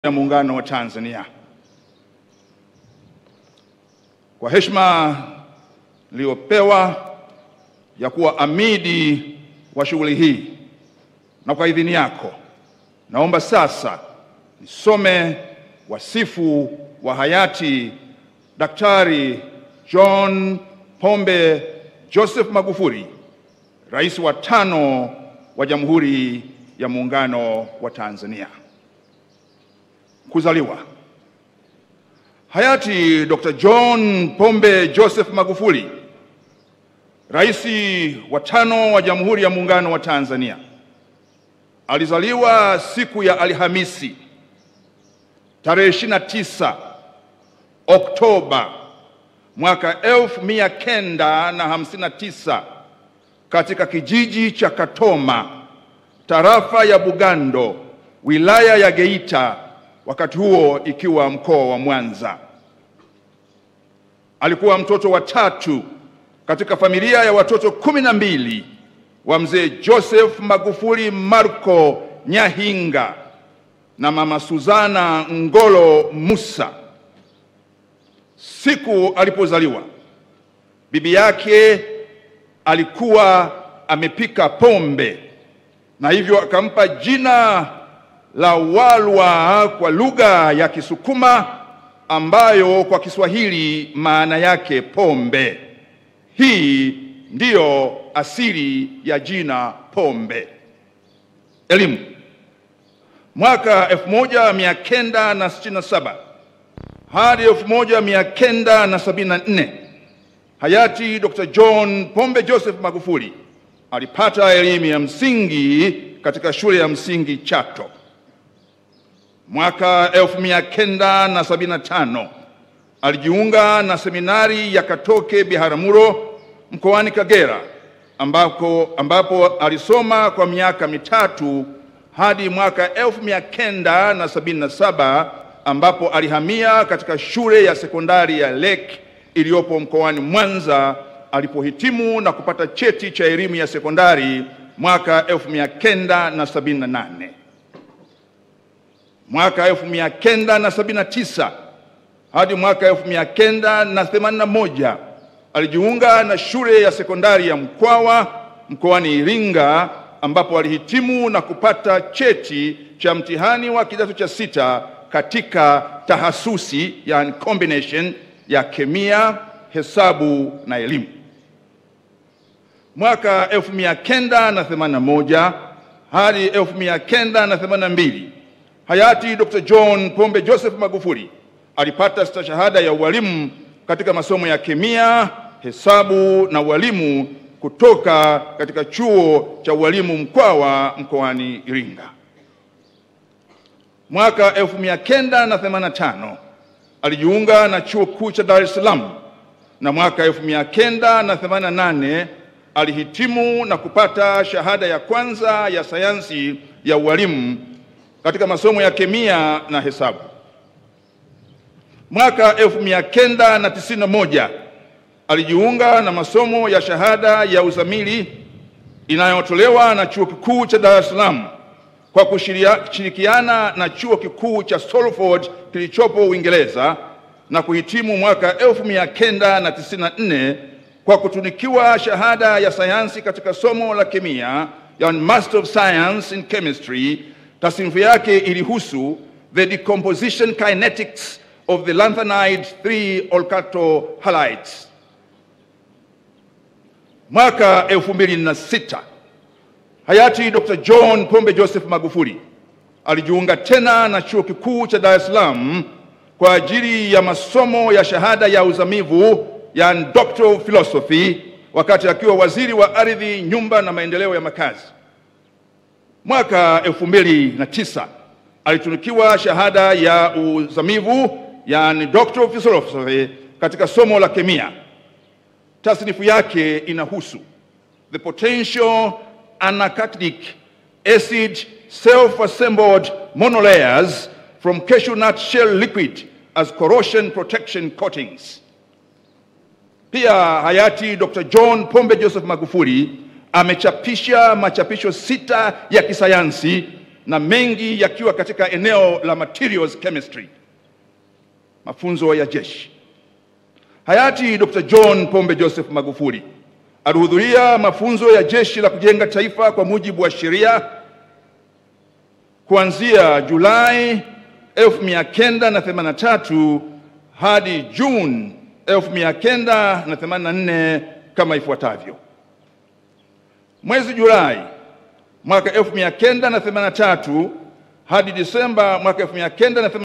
ya Muungano wa Tanzania. Kwa heshima niliyopewa ya kuwa amidi wa shughuli hii na kwa idhini yako, naomba sasa nisome wasifu wa hayati Daktari John Pombe Joseph Magufuli, Rais wa 5 wa Jamhuri ya Muungano wa Tanzania. Kuzaliwa. Hayati Dr. John Pombe Joseph Magufuli, Rais wa 5 wa Jamhuri ya Muungano wa Tanzania, alizaliwa siku ya Alhamisi tarehe 29 Oktoba mwaka 1959 katika kijiji cha Katoma, tarafa ya Bugando, wilaya ya Geita, wakati huo ikiwa mkoa wa Mwanza. Alikuwa mtoto wa 3 katika familia ya watoto 12 wa mzee Joseph Magufuli Marco Nyahinga na mama Suzana Ngolo Musa. Siku alipozaliwa, bibi yake alikuwa amepika pombe na hivyo akampa jina la Walwa kwa lugha ya Kisukuma, ambayo kwa Kiswahili maana yake pombe. Hii ndiyo asili ya jina pombe. Elimu. Mwaka 1967 hadi 1974 hayati Dr. John Pombe Joseph Magufuli alipata elimu ya msingi katika shule ya msingi Chato. Mwaka 1975 alijiunga na ya Katoke Biharamulo mkoani Kagera, ambapo alisoma kwa miaka 3 hadi mwaka 1977 ambapo alihamia katika shule ya sekondari ya Lake iliyopo mkoani Mwanza alipohitimu na kupata cheti cha elimu ya sekondari mwaka 1978. Mwaka 1979 hadi mwaka 1981 alijiunga na shule ya sekondari ya Mkwawa mkoani Iringa, ambapo alihitimu na kupata cheti cha mtihani wa kidato cha 6 katika tahasusi, yani combination ya kemia, hesabu na elimu. Mwaka 1981 hadi 1982 hayati Dr. John Pombe Joseph Magufuli alipata stashahada ya ualimu katika masomo ya kemia, hesabu na ualimu kutoka katika chuo cha ualimu Mkwawa mkoani Iringa. Mwaka 1985 alijiunga na chuo kikuu cha Dar es Salaam, na mwaka 1988 alihitimu na kupata shahada ya kwanza ya sayansi ya ualimu katika masomo ya kemia na hesabu. Mwaka 1991 alijiunga na masomo ya shahada ya uzamili inayotolewa na chuo kikuu cha Dar es Salaam kwa kushirikiana na chuo kikuu cha Salford kilichopo Uingereza, na kuhitimu mwaka 1994 kwa kutunikiwa shahada ya sayansi katika somo la kemia, yani Master of Science in Chemistry. Tasnifu yake ilihusu the decomposition kinetics of the lanthanide 3 alkato halides. Mwaka 2006 hayati Dr. John Pombe Joseph Magufuli alijiunga tena na chuo kikuu cha Dar es Salaam kwa ajili ya masomo ya shahada ya uzamivu, yani Doctor of Philosophy, wakati akiwa waziri wa ardhi, nyumba na maendeleo ya makazi. Mwaka 2009 alitunikiwa shahada ya uzamivu, yani Doctor of Philosophy, katika somo la kemia. Tasnifu yake inahusu the potential anacatidic acid self-assembled monolayers from cashew nut shell liquid as corrosion protection coatings. Pia hayati Dr. John Pombe Joseph Magufuli amechapisha machapisho 6 ya kisayansi na mengi yakiwa katika eneo la materials chemistry, mafunzo ya jeshi. Hayati Dr. John Pombe Joseph Magufuli alihudhuria mafunzo ya Jeshi la Kujenga Taifa kwa mujibu wa sheria kuanzia Julai 1983 hadi Juni 1984 kama ifuatavyo. Mwezi Julai mwaka 1983 hadi Disemba mwaka 1984